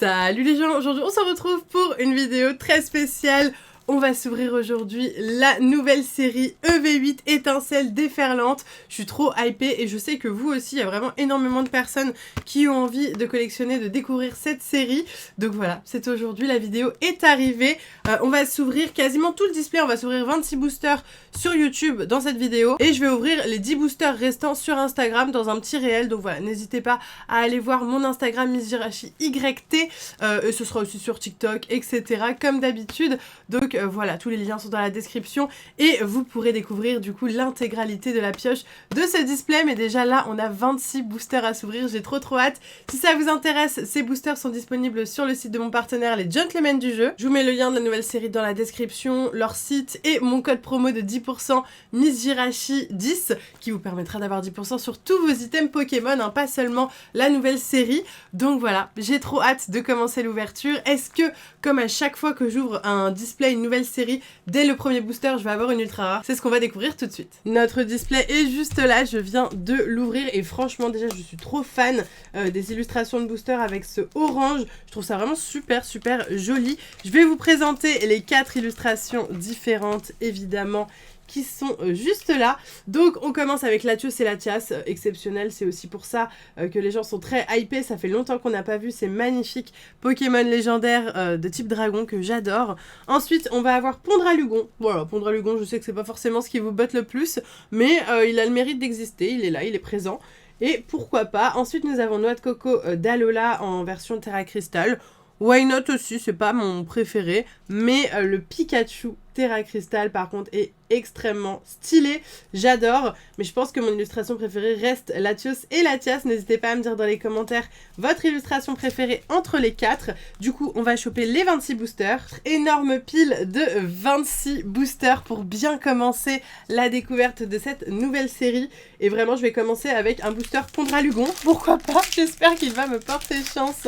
Salut les gens, aujourd'hui on se retrouve pour une vidéo très spéciale. On va s'ouvrir aujourd'hui la nouvelle série EV8 Étincelle déferlante. Je suis trop hypée et je sais que vous aussi, il y a vraiment énormément de personnes qui ont envie de collectionner, de découvrir cette série. Donc voilà, c'est aujourd'hui, la vidéo est arrivée. On va s'ouvrir quasiment tout le display, on va s'ouvrir 26 boosters sur YouTube dans cette vidéo. Et je vais ouvrir les 10 boosters restants sur Instagram dans un petit réel. Donc voilà, n'hésitez pas à aller voir mon Instagram MissJirachi YT. Et ce sera aussi sur TikTok, etc. comme d'habitude. Donc voilà, tous les liens sont dans la description et vous pourrez découvrir du coup l'intégralité de la pioche de ce display. Mais déjà là, on a 26 boosters à s'ouvrir, j'ai trop hâte. Si ça vous intéresse, ces boosters sont disponibles sur le site de mon partenaire, les Gentlemen du jeu. Je vous mets le lien de la nouvelle série dans la description, leur site et mon code promo de 10% MissJirachi10 qui vous permettra d'avoir 10% sur tous vos items Pokémon, hein, pas seulement la nouvelle série. Donc voilà, j'ai trop hâte de commencer l'ouverture. Est-ce que, comme à chaque fois que j'ouvre un display, une nouvelle série, dès le premier booster, je vais avoir une ultra rare? C'est ce qu'on va découvrir tout de suite. Notre display est juste là, je viens de l'ouvrir et franchement déjà je suis trop fan des illustrations de booster avec ce orange. Je trouve ça vraiment super joli. Je vais vous présenter les 4 illustrations différentes évidemment qui sont juste là. Donc on commence avec Latios et Latias, exceptionnel, c'est aussi pour ça que les gens sont très hypés, ça fait longtemps qu'on n'a pas vu ces magnifiques Pokémon légendaires de type dragon que j'adore. Ensuite on va avoir Pondralugon. Voilà, Pondralugon, je sais que c'est pas forcément ce qui vous botte le plus, mais il a le mérite d'exister, il est là, il est présent. Et pourquoi pas. Ensuite nous avons Noix de Coco d'Alola en version Terra Crystal. Why not aussi, c'est pas mon préféré, mais le Pikachu Terra Crystal par contre est extrêmement stylé, j'adore, mais je pense que mon illustration préférée reste Latios et Latias. N'hésitez pas à me dire dans les commentaires votre illustration préférée entre les 4. Du coup, on va choper les 26 boosters. Énorme pile de 26 boosters pour bien commencer la découverte de cette nouvelle série. Et vraiment, je vais commencer avec un booster Pondralugon. Pourquoi pas? J'espère qu'il va me porter chance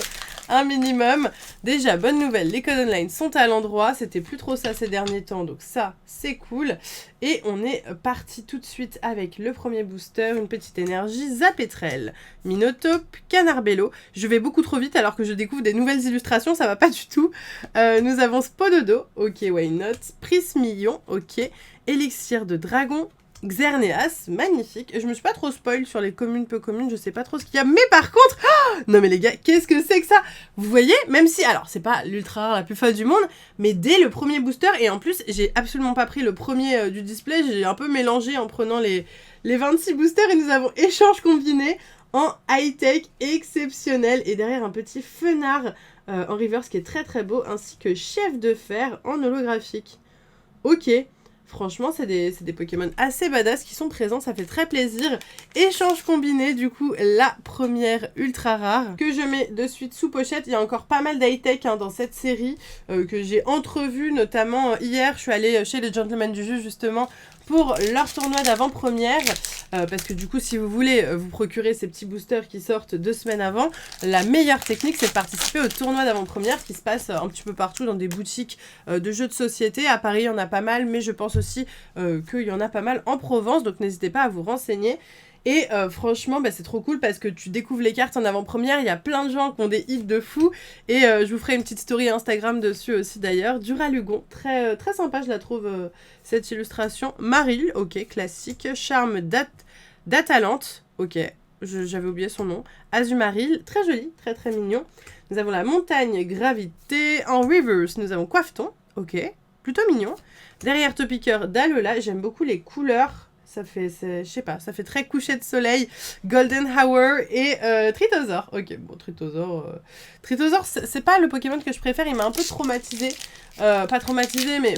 un minimum. Déjà, bonne nouvelle, les codes online sont à l'endroit. C'était plus trop ça ces derniers temps, donc ça, c'est cool. Et on est parti tout de suite avec le premier booster, une petite énergie Zapetrel, Minotape, Canarbello. Je vais beaucoup trop vite alors que je découvre des nouvelles illustrations, ça va pas du tout. Nous avons Spododo, ok, why not. Prismillon, ok. Élixir de dragon. Xerneas, magnifique. Je me suis pas trop spoil sur les communes, peu communes, je sais pas trop ce qu'il y a. Mais par contre, oh non mais les gars, qu'est-ce que c'est que ça? Vous voyez, même si, alors c'est pas l'ultra rare la plus folle du monde, mais dès le premier booster, et en plus j'ai absolument pas pris le premier du display, j'ai un peu mélangé en prenant les 26 boosters et nous avons échange combiné en high-tech exceptionnel. Et derrière un petit fenard en reverse qui est très beau, ainsi que chef de fer en holographique. Ok. Franchement, c'est des Pokémon assez badass qui sont présents, ça fait très plaisir. Échange combiné, du coup, la première ultra rare que je mets de suite sous pochette. Il y a encore pas mal d'high-tech dans cette série que j'ai entrevu, notamment hier. Je suis allée chez les Gentlemen du jeu, justement, pour leur tournoi d'avant-première. Parce que du coup, si vous voulez vous procurer ces petits boosters qui sortent 2 semaines avant, la meilleure technique, c'est de participer au tournoi d'avant-première qui se passe un petit peu partout dans des boutiques de jeux de société. À Paris, il y en a pas mal, mais je pense aussi qu'il y en a pas mal en Provence. Donc n'hésitez pas à vous renseigner. Et franchement, bah, c'est trop cool parce que tu découvres les cartes en avant-première. Il y a plein de gens qui ont des hits de fou. Et je vous ferai une petite story Instagram dessus aussi d'ailleurs. Duralugon, très sympa, je la trouve, cette illustration. Maril, ok, classique. Charme d'Atalante, ok, j'avais oublié son nom. Azumaril, très joli, très mignon. Nous avons la montagne Gravité. En reverse, nous avons Coiffeton, ok, plutôt mignon. Derrière Topiqueur d'Alola, j'aime beaucoup les couleurs. Ça fait, je sais pas, ça fait très coucher de soleil. Golden Hour et Tritosaur. Ok, bon, Tritosaur, c'est pas le Pokémon que je préfère. Il m'a un peu traumatisé. Pas traumatisé, mais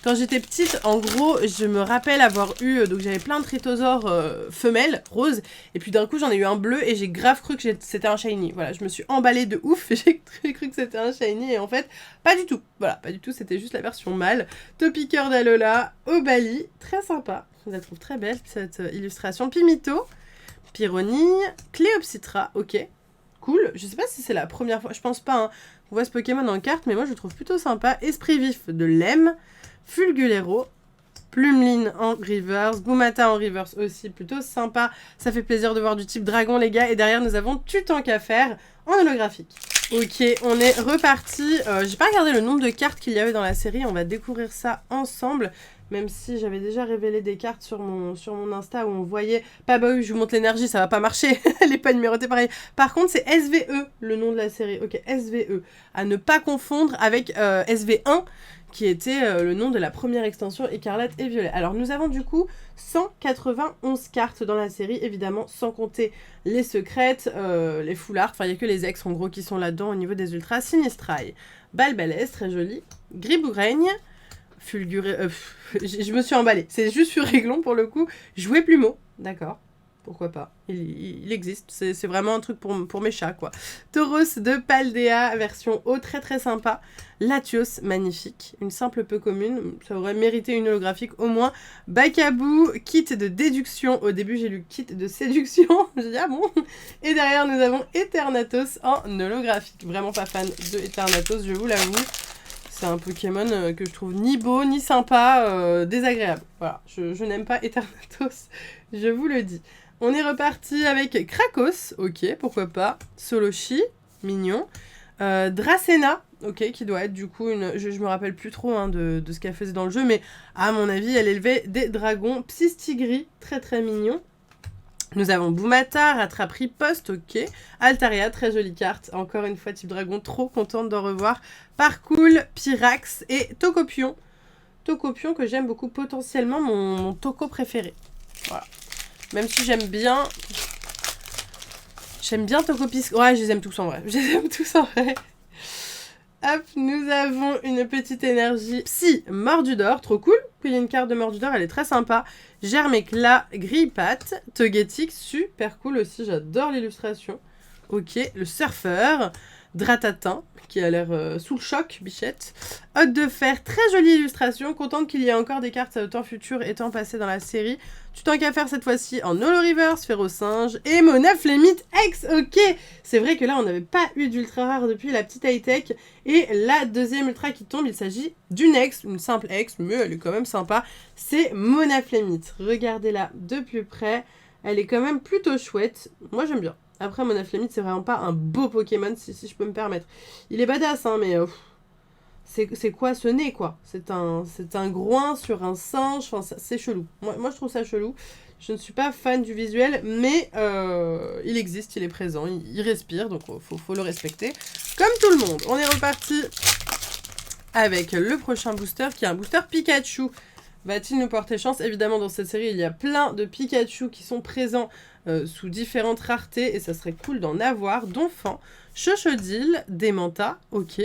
quand j'étais petite, en gros, je me rappelle avoir eu... donc j'avais plein de Tritosaures femelles, roses. Et puis d'un coup, j'en ai eu un bleu et j'ai grave cru que c'était un shiny. Voilà, je me suis emballée de ouf. J'ai cru que c'était un shiny et en fait, pas du tout. Voilà, pas du tout, c'était juste la version mâle. Topiqueur d'Alola, Obali, très sympa. Je la trouve très belle, cette illustration. Pimito, Pyronille, Cléopsitra, ok, cool. Je sais pas si c'est la première fois, je pense pas, hein, qu'on voit ce Pokémon en carte, mais moi je le trouve plutôt sympa. Esprit vif de Lem, Fulgulero, Plumeline en reverse, Boumata en reverse aussi, plutôt sympa. Ça fait plaisir de voir du type dragon, les gars. Et derrière, nous avons Tutankafer en holographique. Ok, on est reparti. J'ai pas regardé le nombre de cartes qu'il y avait dans la série. On va découvrir ça ensemble. Même si j'avais déjà révélé des cartes sur mon Insta où on voyait... Pas bah oui, je vous montre l'énergie, ça va pas marcher. Elle est pas numérotée pareil. Par contre, c'est SVE, le nom de la série. Ok, SVE. À ne pas confondre avec SV1, qui était le nom de la première extension Écarlate et Violet. Alors, nous avons du coup 191 cartes dans la série, évidemment, sans compter les secrètes, les foulards. Enfin, il n'y a que les ex, en gros, qui sont là-dedans au niveau des ultras. Sinistrail, Balbalès, très joli. Griboureigne, Fulguré... je me suis emballée. C'est juste sur Réglon, pour le coup. Jouer Plumeau, d'accord. Pourquoi pas. Il existe. C'est vraiment un truc pour mes chats, quoi. Tauros de Paldea, version haut, très très sympa. Latios, magnifique. Une simple peu commune. Ça aurait mérité une holographique au moins. Bakabou, kit de déduction. Au début, j'ai lu kit de séduction. J'ai dit, ah bon. Et derrière, nous avons Eternatus en holographique. Vraiment pas fan de Eternatus, je vous l'avoue. C'est un Pokémon que je trouve ni beau, ni sympa, désagréable. Voilà, je n'aime pas Eternatus, je vous le dis. On est reparti avec Krakos, ok, pourquoi pas. Soloshi, mignon. Dracena, ok, qui doit être du coup une... Je me rappelle plus trop hein, de ce qu'elle faisait dans le jeu, mais à mon avis, elle élevait des dragons. Psystigri, très très mignon. Nous avons Boumata, Rattrape Riposte, ok. Altaria, très jolie carte. Encore une fois, type dragon, trop contente d'en revoir. Parcool, Pyrax et Tocopion. Tocopion que j'aime beaucoup, potentiellement mon Toco préféré. Voilà. Même si j'aime bien... J'aime bien Tocopis. Ouais, je les aime tous en vrai. Je les aime tous en vrai. Hop, nous avons une petite énergie Psy, Mordudor, trop cool. Puis il y a une carte de Mordudor, elle est très sympa. Germecla, Grille-Patte, Togetic, super cool aussi, j'adore l'illustration. Ok, le Surfeur, Dratatin, qui a l'air sous le choc, bichette. Hôte de Fer, très jolie illustration, contente qu'il y ait encore des cartes temps futur étant passées dans la série. Tu t'en qu'à faire cette fois-ci en Holo Reverse, Férocinge et Monaflémite X, ok. C'est vrai que là, on n'avait pas eu d'ultra rare depuis la petite high-tech. Et la deuxième ultra qui tombe, il s'agit d'une X, une simple X, mais elle est quand même sympa. C'est Monaflémite. Regardez-la de plus près. Elle est quand même plutôt chouette. Moi, j'aime bien. Après, Monaflémite, c'est vraiment pas un beau Pokémon, si je peux me permettre. Il est badass, hein, mais... c'est quoi ce nez, quoi? C'est un groin sur un singe, enfin, c'est chelou. Moi, je trouve ça chelou. Je ne suis pas fan du visuel, mais il existe, il est présent, il respire, donc faut le respecter. Comme tout le monde, on est reparti avec le prochain booster, qui est un booster Pikachu. Va-t-il nous porter chance? Évidemment, dans cette série, il y a plein de Pikachu qui sont présents sous différentes raretés, et ça serait cool d'en avoir, Donphan, Chochodile, Démenta, ok,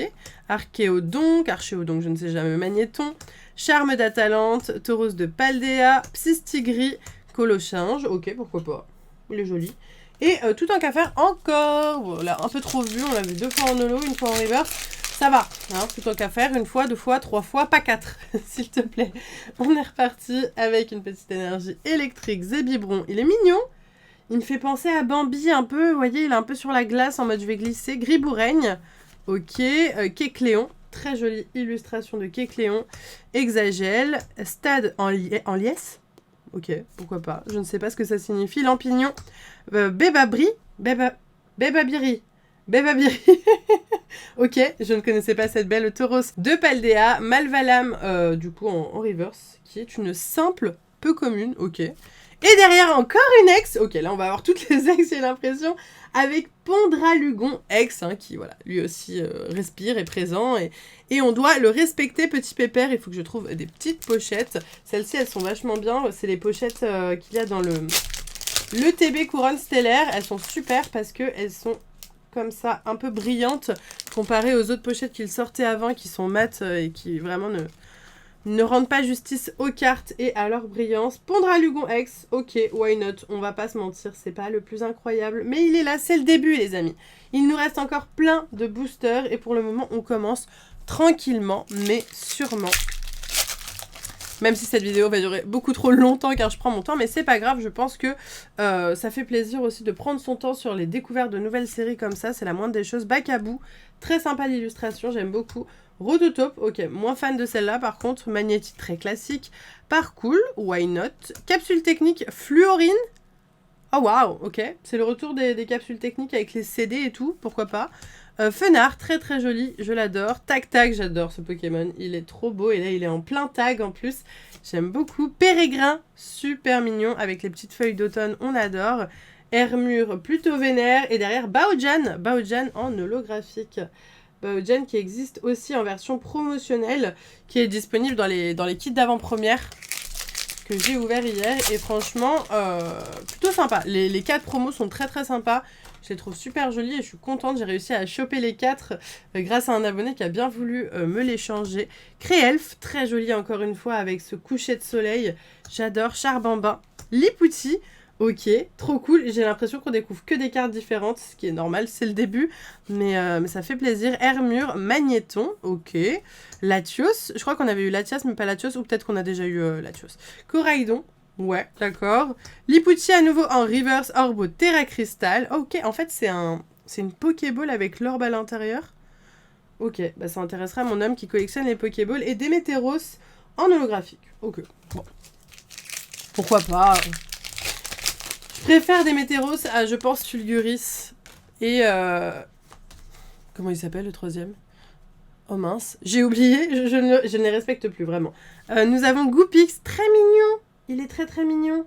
Archéodonc, je ne sais jamais, Magnéton, Charme d'Atalante, Tauros de Paldea, Psystigri, Colochinge, ok, pourquoi pas, il est joli. Et tout en qu'à faire encore, voilà, un peu trop vu, on l'a vu 2 fois en holo, 1 fois en reverse, ça va, hein, tout en qu'à faire, 1 fois, 2 fois, 3 fois, pas 4, s'il te plaît. On est reparti avec une petite énergie électrique, Zébibron, il est mignon. Il me fait penser à Bambi un peu, vous voyez, il est un peu sur la glace en mode je vais glisser. Griboureigne, ok. Kecléon, très jolie illustration de Kecléon. Hexagel, Stade en liesse, ok, pourquoi pas, je ne sais pas ce que ça signifie. Lampignon, Bébabri, Bébabiri, ok, je ne connaissais pas cette belle. Tauros de Paldea, Malvalam, du coup en reverse, qui est une simple peu commune, ok. Et derrière, encore une ex. Ok, là, on va avoir toutes les ex, j'ai l'impression. Avec Pondralugon ex, hein, qui, voilà, lui aussi respire, est présent. Et on doit le respecter, petit pépère. Il faut que je trouve des petites pochettes. Celles-ci, elles sont vachement bien. C'est les pochettes qu'il y a dans le TB Couronne Stellaire. Elles sont super parce qu'elles sont comme ça, un peu brillantes, comparées aux autres pochettes qu'il sortait avant, qui sont mates et qui vraiment ne rendent pas justice aux cartes et à leur brillance. Pondralugon X, ok, why not, on va pas se mentir, c'est pas le plus incroyable, mais il est là, c'est le début les amis. Il nous reste encore plein de boosters et pour le moment on commence tranquillement, mais sûrement. Même si cette vidéo va durer beaucoup trop longtemps car je prends mon temps, mais c'est pas grave, je pense que ça fait plaisir aussi de prendre son temps sur les découvertes de nouvelles séries comme ça, c'est la moindre des choses. Bakabou, très sympa l'illustration, j'aime beaucoup. Rototope, ok, moins fan de celle-là, par contre, Magnétite très classique. Parcool, why not. Capsule technique, Fluorine. Oh waouh, ok, c'est le retour des capsules techniques avec les CD et tout, pourquoi pas. Fenard, très très joli, je l'adore. Tac Tac, j'adore ce Pokémon, il est trop beau et là il est en plein tag en plus. J'aime beaucoup. Pérégrin, super mignon avec les petites feuilles d'automne, on adore. Hermure, plutôt vénère et derrière Baojan, Baojan en holographique. Baojan qui existe aussi en version promotionnelle, qui est disponible dans les kits d'avant-première que j'ai ouvert hier et franchement plutôt sympa. Les 4 promos sont très très sympas. Je les trouve super jolis et je suis contente. J'ai réussi à choper les 4 grâce à un abonné qui a bien voulu me les changer. Créelf, très joli encore une fois avec ce coucher de soleil. J'adore. Charbambin. Lipouti. Ok, trop cool. J'ai l'impression qu'on découvre que des cartes différentes, ce qui est normal, c'est le début. Mais ça fait plaisir. Hermure, Magnéton. Ok. Latios. Je crois qu'on avait eu Latias, mais pas Latios. Ou peut-être qu'on a déjà eu Latios. Coraidon. Ouais, d'accord. Lipouti à nouveau en reverse Orbo Terra Crystal. Ok, en fait, c'est une Pokéball avec l'orbe à l'intérieur. Ok, bah ça intéressera mon homme qui collectionne les Pokéballs. Et Démétéros en holographique. Ok, bon. Pourquoi pas. Je préfère Démétéros à, je pense, Fulguris. Et comment il s'appelle le troisième? Oh mince, j'ai oublié, je ne les respecte plus vraiment. Nous avons Goopix, très mignon. Il est très très mignon.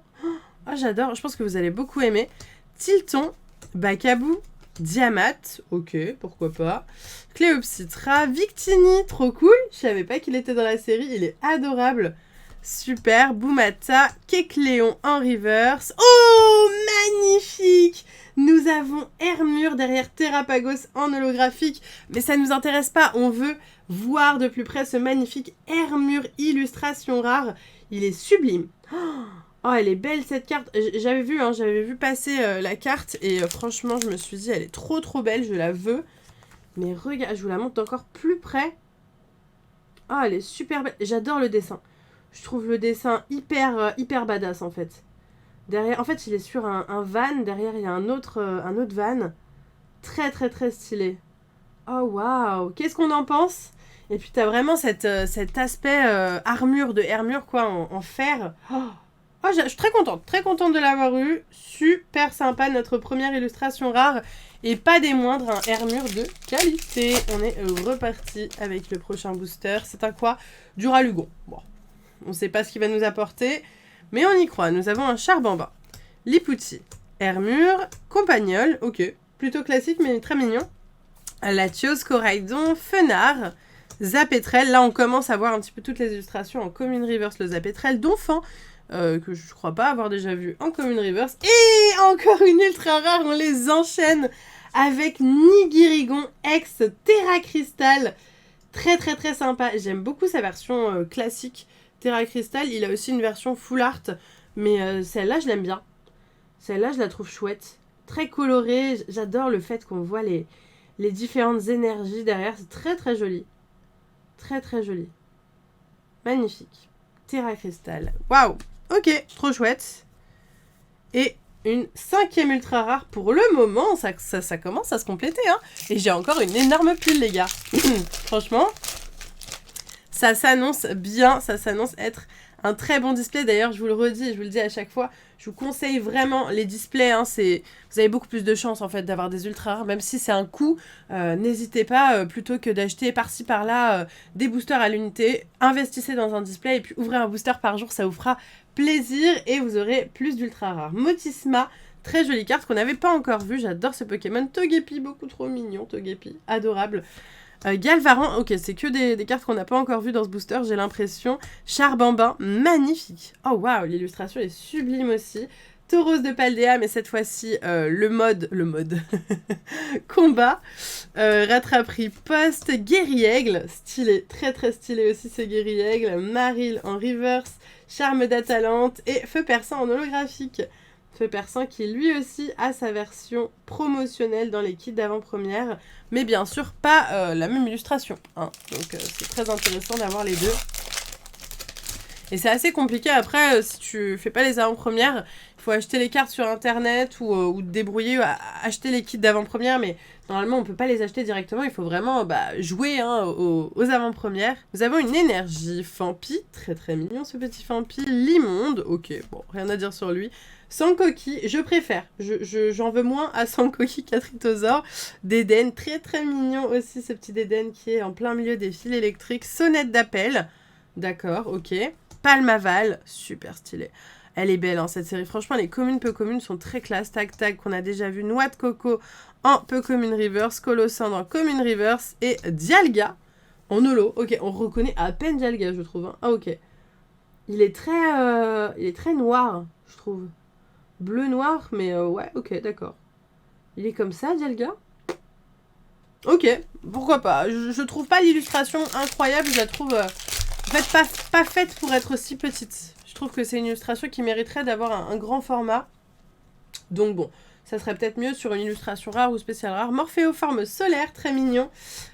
Oh, j'adore, je pense que vous allez beaucoup aimer. Tilton, Bacabou, Diamat, ok, pourquoi pas. Cléopsitra, Victini, trop cool. Je savais pas qu'il était dans la série, il est adorable. Super, Boumata, Kecléon en reverse. Oh, magnifique! Nous avons Hermure derrière Terrapagos en holographique, mais ça ne nous intéresse pas, on veut voir de plus près ce magnifique Hermure illustration rare. Il est sublime. Oh, elle est belle cette carte. J'avais vu passer la carte et franchement, je me suis dit, elle est trop trop belle, je la veux. Mais regarde, je vous la montre encore plus près. Oh, elle est super belle. J'adore le dessin. Je trouve le dessin hyper badass en fait. Derrière, en fait, il est sur un van. Derrière, il y a un autre van. Très très très stylé. Oh waouh, qu'est-ce qu'on en pense? Et puis t'as vraiment cet aspect armure de Hermure quoi, en fer. Oh, je suis très contente de l'avoir eu. Super sympa, notre première illustration rare. Et pas des moindres, un Hermure de qualité. On est reparti avec le prochain booster. C'est un quoi? Du Ralugon. Bon, on ne sait pas ce qu'il va nous apporter, mais on y croit. Nous avons un Charbambin, Lipouti, Hermure, Compagnol, ok, plutôt classique mais très mignon. Latios, Coraidon, Fenard, Zapetrel. Là, on commence à voir un petit peu toutes les illustrations en Commune Reverse, le Zapetrel, Donphan, que je crois pas avoir déjà vu en Commune Reverse. Et encore une ultra rare, on les enchaîne avec Nigirigon ex Terra Crystal. Très très très sympa. J'aime beaucoup sa version classique Terra Crystal. Il a aussi une version full art, mais celle-là, je l'aime bien. Celle-là, je la trouve chouette. Très colorée. J'adore le fait qu'on voit les différentes énergies derrière. C'est très très joli. Très très joli. Magnifique. Terra Crystal. Waouh. Ok, trop chouette. Et une 5e ultra rare pour le moment. Ça commence à se compléter. Hein. Et j'ai encore une énorme pile, les gars. Franchement, ça s'annonce bien. Ça s'annonce être un très bon display. D'ailleurs, je vous le redis et je vous le dis à chaque fois, je vous conseille vraiment les displays. Hein, vous avez beaucoup plus de chances en fait d'avoir des ultra rares, même si c'est un coût. N'hésitez pas, plutôt que d'acheter par-ci par-là des boosters à l'unité, investissez dans un display et puis ouvrez un booster par jour, ça vous fera plaisir et vous aurez plus d'ultra rares. Motisma, très jolie carte qu'on n'avait pas encore vue. J'adore ce Pokémon. Togepi, beaucoup trop mignon. Togepi, adorable. Galvaran, ok, c'est que des cartes qu'on n'a pas encore vues dans ce booster, j'ai l'impression. Charbambin, magnifique. Oh waouh, l'illustration est sublime aussi. Tauros de Paldea, mais cette fois-ci, le mode combat. Rattraperie post, Guéri-Aigle, stylé, très très stylé aussi ce Guéri-Aigle. Maril en reverse, Charme d'Atalante et Feu Perçant en holographique. Feu Perçant qui lui aussi a sa version promotionnelle dans les kits d'avant-première, mais bien sûr pas la même illustration. Hein. Donc c'est très intéressant d'avoir les deux. Et c'est assez compliqué après, si tu fais pas les avant-premières, il faut acheter les cartes sur internet ou te débrouiller à acheter les kits d'avant-première, mais normalement on peut pas les acheter directement, il faut vraiment jouer aux avant-premières. Nous avons une énergie Fampi, très très mignon ce petit Fampi, l'immonde, ok, bon, rien à dire sur lui. Sankoki, je préfère, j'en veux moins à Sankoki qu'à Tritosaur. Dédenne, très très mignon aussi ce petit Dédenne qui est en plein milieu des fils électriques. Sonnette d'appel, d'accord, ok. Palmaval, super stylé. Elle est belle hein, cette série, franchement les communes peu communes sont très classe. Tac tac qu'on a déjà vu, Noix de Coco en peu commune reverse, Colossandre en commune reverse et Dialga en holo. Ok, on reconnaît à peine Dialga je trouve. Hein. Ah ok. Il est très noir je trouve. Bleu noir mais ouais ok d'accord. Il est comme ça Dialga. Ok, pourquoi pas. Je trouve pas l'illustration incroyable, je la trouve... En fait, pas faite pour être si petite. Je trouve que c'est une illustration qui mériterait d'avoir un grand format. Donc bon, ça serait peut-être mieux sur une illustration rare ou spéciale rare. Morphéoforme solaire, très mignon.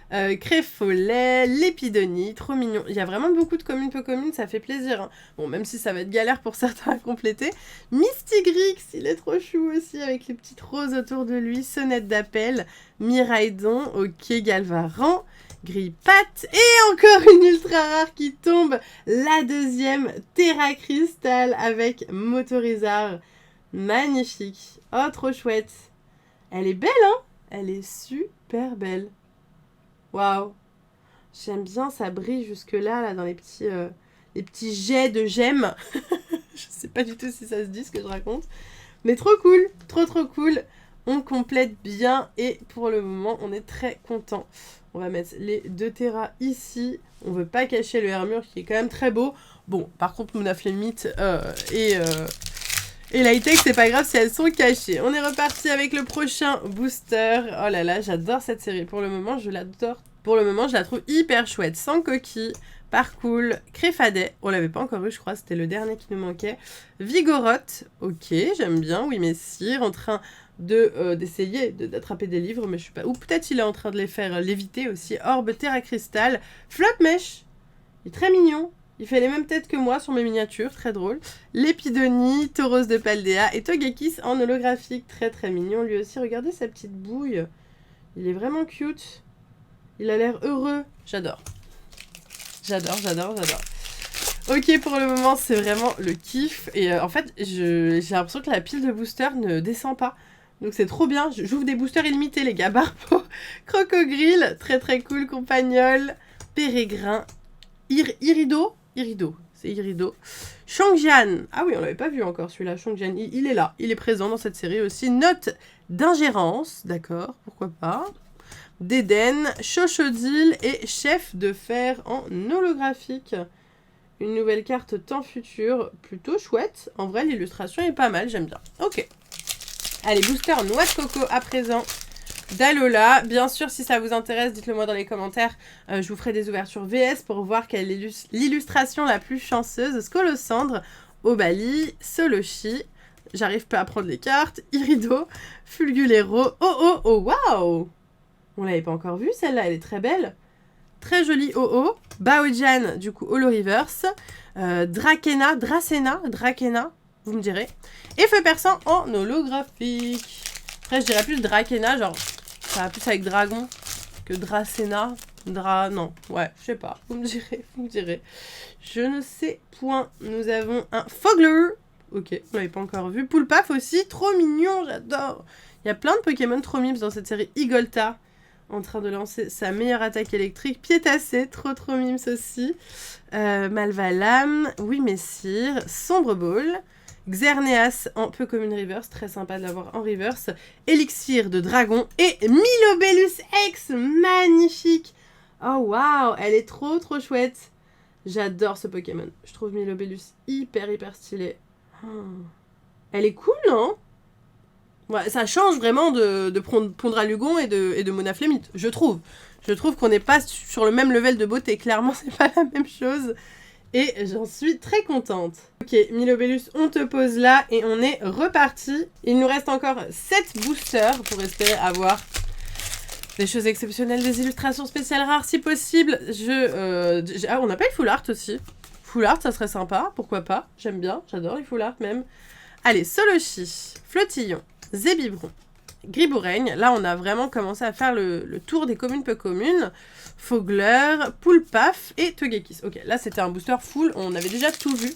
Créfolet, Lépidonie, trop mignon. Il y a vraiment beaucoup de communes peu communes, ça fait plaisir. Hein. Bon, même si ça va être galère pour certains à compléter. Mystigrix, il est trop chou aussi, avec les petites roses autour de lui. Sonnette d'appel, Miraidon, ok, Galvaran. Grippat et encore une ultra rare qui tombe, la deuxième Terra Crystal avec Motorizard, magnifique, oh trop chouette, elle est belle hein, elle est super belle, waouh, j'aime bien, ça brille jusque là dans les petits jets de gemmes, je sais pas du tout si ça se dit ce que je raconte, mais trop cool, trop cool. On complète bien et pour le moment on est très content. On va mettre les 2 Terra ici. On veut pas cacher le Hermure qui est quand même très beau. Bon, par contre Moonaflemite et Lighttech, c'est pas grave si elles sont cachées. On est reparti avec le prochain booster. Oh là là, j'adore cette série. Pour le moment, je l'adore. Pour le moment, je la trouve hyper chouette. Sankoki, Parcool, Créfadet. On l'avait pas encore eu, je crois. C'était le dernier qui nous manquait. Vigoroth. Ok, j'aime bien. Oui, Messire en train d'essayer d'attraper des livres, mais je suis pas... Ou peut-être il est en train de les faire léviter aussi. Orbe, Terra Cristal, Flopmèche, il est très mignon, il fait les mêmes têtes que moi sur mes miniatures, très drôle. Lépidonie, Tauros de Paldea et Togekiss en holographique, très très mignon lui aussi. Regardez sa petite bouille, il est vraiment cute, il a l'air heureux, j'adore. Ok, pour le moment c'est vraiment le kiff et en fait j'ai l'impression que la pile de boosters ne descend pas. Donc c'est trop bien, j'ouvre des boosters illimités les gars. Barpo, Crocogrille, très très cool, Compagnol, Pérégrin, Irido, c'est Irido. Shangjian, ah oui on l'avait pas vu encore celui-là, Shangjian, il est là, il est présent dans cette série aussi. Note d'ingérence, d'accord, pourquoi pas. Dédenne, Chochodile et Chef de fer en holographique. Une nouvelle carte temps futur, plutôt chouette. En vrai l'illustration est pas mal, j'aime bien. Ok. Allez, booster Noix de Coco à présent d'Alola. Bien sûr, si ça vous intéresse, dites-le moi dans les commentaires. Je vous ferai des ouvertures VS pour voir quelle est l'illustration la plus chanceuse. Scolosandre, Obali, Soloshi. J'arrive pas à prendre les cartes. Irido, Fulgulero. Oh, waouh! On l'avait pas encore vue celle-là, elle est très belle. Très jolie Baojan, du coup, Holo Reverse. Dracena, vous me direz. Et feu perçant en holographique. Après, je dirais plus Dracena, genre, ça va plus avec dragon que Dracena. Non, ouais, je sais pas. Vous me direz. Je ne sais point. Nous avons un Fogler. Ok, on l'avait pas encore vu. Poulpaf aussi, trop mignon, j'adore. Il y a plein de Pokémon trop mimes dans cette série. Igolta, en train de lancer sa meilleure attaque électrique. Piétassé, trop mimes aussi. Malvalam, oui Messire, Sombre Ball. Xerneas en peu commune reverse, très sympa de l'avoir en reverse. Élixir de dragon et Milobellus X, magnifique. Oh waouh, elle est trop chouette. J'adore ce Pokémon. Je trouve Milobellus hyper stylé. Oh. Elle est cool, non? Ouais, ça change vraiment de Pondralugon et de Monaflemite, je trouve. Je trouve qu'on n'est pas sur le même level de beauté. Clairement, c'est pas la même chose. Et j'en suis très contente. Ok, Milobellus, on te pose là et on est reparti. Il nous reste encore 7 boosters pour espérer avoir des choses exceptionnelles, des illustrations spéciales rares si possible. On n'a pas eu full art aussi. Full art, ça serait sympa, pourquoi pas. J'aime bien, j'adore les full art même. Allez, Solochi, Flottillon, Zébibron, Griboureigne. Là, on a vraiment commencé à faire le tour des communes peu communes. Fogler, Poulpaf et Togekiss. Ok, là, c'était un booster full. On avait déjà tout vu,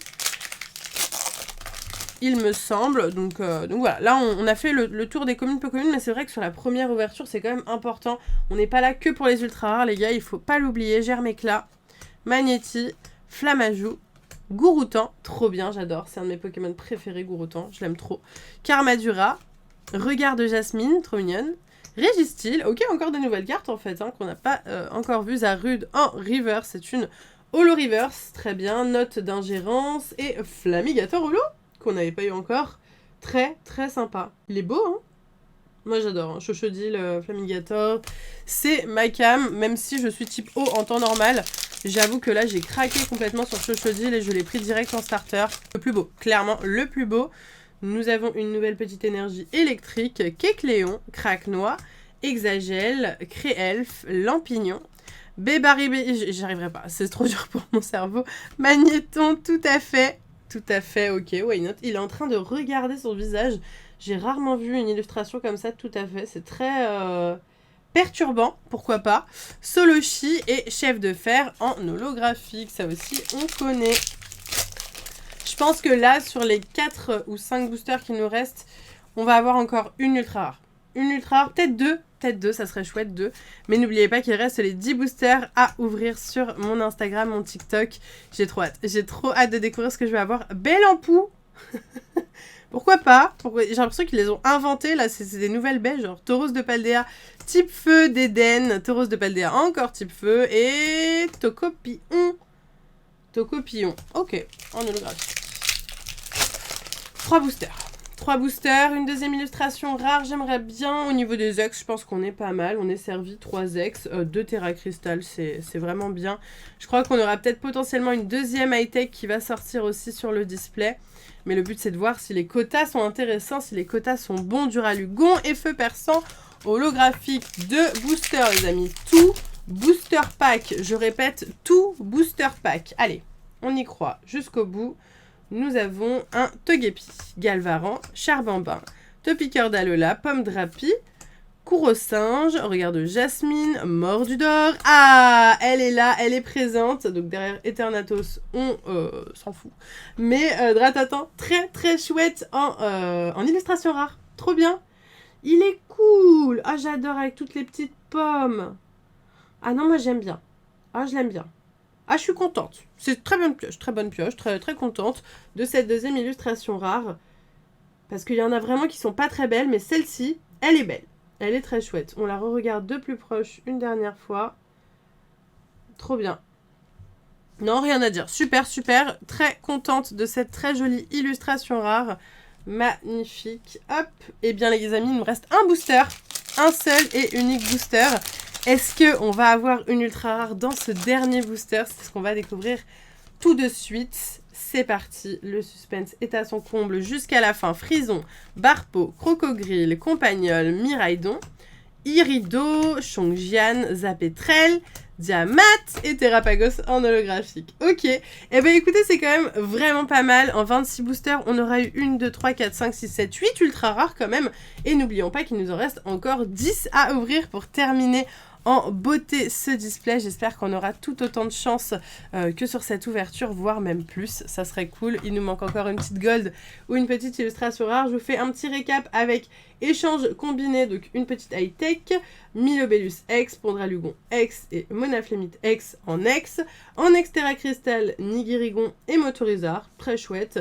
il me semble. Donc voilà, là, on a fait le tour des communes peu communes. Mais c'est vrai que sur la première ouverture, c'est quand même important. On n'est pas là que pour les ultra rares, les gars. Il faut pas l'oublier. Germéclat, Magnéti, Flamajou, Gouroutan, trop bien, j'adore. C'est un de mes Pokémon préférés, Gouroutan. Je l'aime trop. Karmadura, Regard de Jasmine, trop mignonne. Régistil, ok, encore de nouvelles cartes en fait, hein, qu'on n'a pas encore vues. Zarude en reverse, c'est une holo reverse, très bien. Note d'ingérence et Flamigator holo, qu'on n'avait pas eu encore. Très très sympa. Il est beau, hein. Moi j'adore, hein. Chochodile, Flamigator, c'est ma cam, même si je suis type O en temps normal. J'avoue que là j'ai craqué complètement sur Chochodile et je l'ai pris direct en starter. Le plus beau, clairement le plus beau. Nous avons une nouvelle petite énergie électrique, Kecléon, Craquenois, Exagel, Créelf, Lampignon, Bébaribé, j'arriverai pas, c'est trop dur pour mon cerveau, Magnéton, tout à fait, ok, why not. Il est en train de regarder son visage, j'ai rarement vu une illustration comme ça, tout à fait, c'est très perturbant, pourquoi pas. Solochi et Chef de Fer en holographique, ça aussi on connaît. Je pense que là, sur les 4 ou 5 boosters qui nous restent, on va avoir encore une ultra rare. Une ultra rare, peut-être deux, ça serait chouette, 2. Mais n'oubliez pas qu'il reste les 10 boosters à ouvrir sur mon Instagram, mon TikTok. J'ai trop hâte de découvrir ce que je vais avoir. Belle Ampou. Pourquoi pas? J'ai l'impression qu'ils les ont inventés, là, c'est des nouvelles baies, genre Tauros de Paldea, type feu d'Eden, Tauros de Paldea, encore type feu, et Tocopillon. Ok, en holographie. 3 boosters, une deuxième illustration rare, j'aimerais bien. Au niveau des ex, je pense qu'on est pas mal. On est servi 3 ex, 2 Terra Crystal, c'est vraiment bien. Je crois qu'on aura peut-être potentiellement une deuxième high-tech qui va sortir aussi sur le display. Mais le but, c'est de voir si les quotas sont intéressants, si les quotas sont bons. Duralugon et Feu Perçant, holographique de booster, les amis. Tout booster pack, je répète, tout booster pack. Allez, on y croit jusqu'au bout. Nous avons un Togepi, Galvaran, Charbambin, Topiqueur d'Alola, Pomme Drapi, Courrosinge, Regard de Jasmine, Mordudor. Ah, elle est là, elle est présente. Donc derrière Eternatus, on s'en fout. Mais Dratatan, très très chouette en illustration rare. Trop bien. Il est cool. Ah, j'adore avec toutes les petites pommes. Ah non, moi j'aime bien. Ah, je l'aime bien. Ah, je suis contente. C'est très bonne pioche, très contente de cette deuxième illustration rare. Parce qu'il y en a vraiment qui sont pas très belles, mais celle-ci, elle est belle. Elle est très chouette. On la re-regarde de plus proche une dernière fois. Trop bien. Non, rien à dire. Super. Très contente de cette très jolie illustration rare. Magnifique. Hop. Eh bien, les amis, il nous reste un booster. Un seul et unique booster. Est-ce qu'on va avoir une ultra rare dans ce dernier booster? C'est ce qu'on va découvrir tout de suite. C'est parti, le suspense est à son comble jusqu'à la fin. Frison, Barpo, Crocogrille, Compagnol, Miraidon, Irido, Chongjian, Zapetrel, Diamat et Terrapagos en holographique. Ok, et bien écoutez, c'est quand même vraiment pas mal. En 26 boosters, on aura eu 1, 2, 3, 4, 5, 6, 7, 8 ultra rares quand même. Et n'oublions pas qu'il nous en reste encore 10 à ouvrir pour terminer en beauté ce display. J'espère qu'on aura tout autant de chance que sur cette ouverture, voire même plus. Ça serait cool. Il nous manque encore une petite gold ou une petite illustration rare. Je vous fais un petit récap avec échange combiné, donc une petite high-tech, Milobellus X, Pondralugon X et Monaflémite X en X. En Terra Crystal, Nigirigon et Motorizard, très chouette.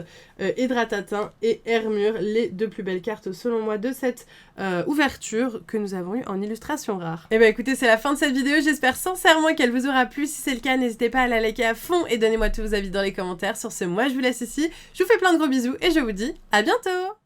Hydratatin et Hermure, les deux plus belles cartes selon moi de cette ouverture que nous avons eu en illustration rare. Et bien écoutez, c'est la fin de cette vidéo. J'espère sincèrement qu'elle vous aura plu. Si c'est le cas, n'hésitez pas à la liker à fond et donnez-moi tous vos avis dans les commentaires. Sur ce, moi je vous laisse ici. Je vous fais plein de gros bisous et je vous dis à bientôt.